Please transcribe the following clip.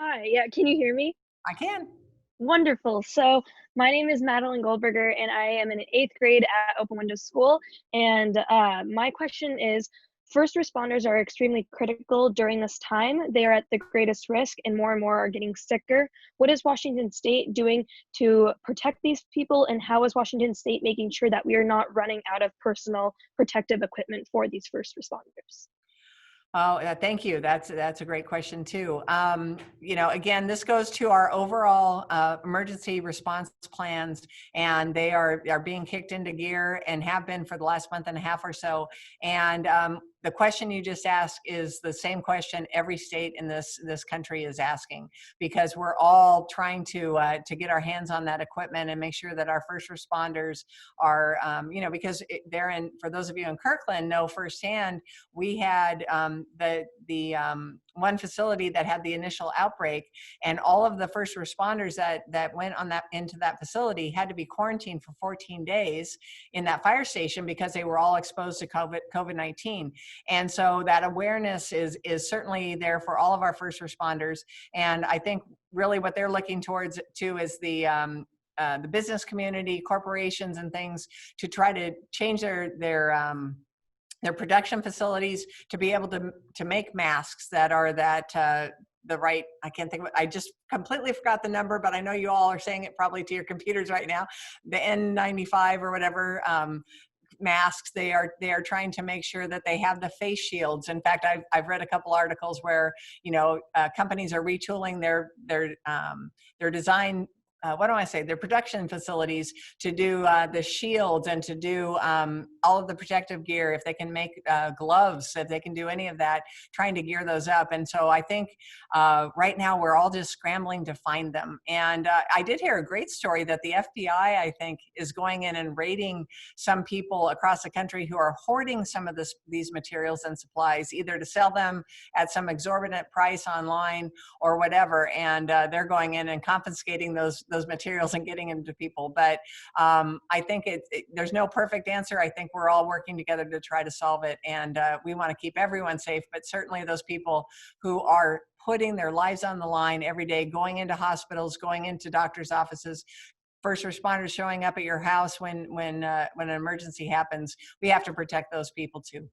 Hi, yeah, can you hear me? I can. Wonderful. So, my name is Madeline Goldberger, and I am in 8th grade at Open Windows School. And my question is first responders are extremely critical during this time. They are at the greatest risk, and more are getting sicker. What is Washington State doing to protect these people, and how is Washington State making sure that we are not running out of personal protective equipment for these first responders? Oh, thank you. That's a great question too. Again, this goes to our overall emergency response plans, and they are being kicked into gear and have been for the last month and a half or so. And the question you just asked is the same question every state in this country is asking, because we're all trying to get our hands on that equipment and make sure that our first responders are, because they're in. For those of you in Kirkland, know firsthand, we had the one facility that had the initial outbreak, and all of the first responders that went on that into that facility had to be quarantined for 14 days in that fire station because they were all exposed to COVID-19. And so that awareness is certainly there for all of our first responders. And I think really what they're looking towards too is the business community, corporations, and things to try to change their production facilities to be able to make masks that are the right, I can't think of it. I just completely forgot the number, but I know you all are saying it probably to your computers right now, the N95 or whatever. Masks, they are trying to make sure that they have the face shields. In fact, I've read a couple articles where companies are retooling their design, what do I say, their production facilities to do the shields and to do all of the protective gear. If they can make gloves, if they can do any of that, trying to gear those up. And so I think right now we're all just scrambling to find them. And I did hear a great story that the FBI, I think, is going in and raiding some people across the country who are hoarding some of these materials and supplies, either to sell them at some exorbitant price online or whatever. And they're going in and confiscating those materials and getting them to people. But I think there's no perfect answer. I think we're all working together to try to solve it. And we want to keep everyone safe, but certainly those people who are putting their lives on the line every day, going into hospitals, going into doctors' offices, first responders showing up at your house when an emergency happens, we have to protect those people too.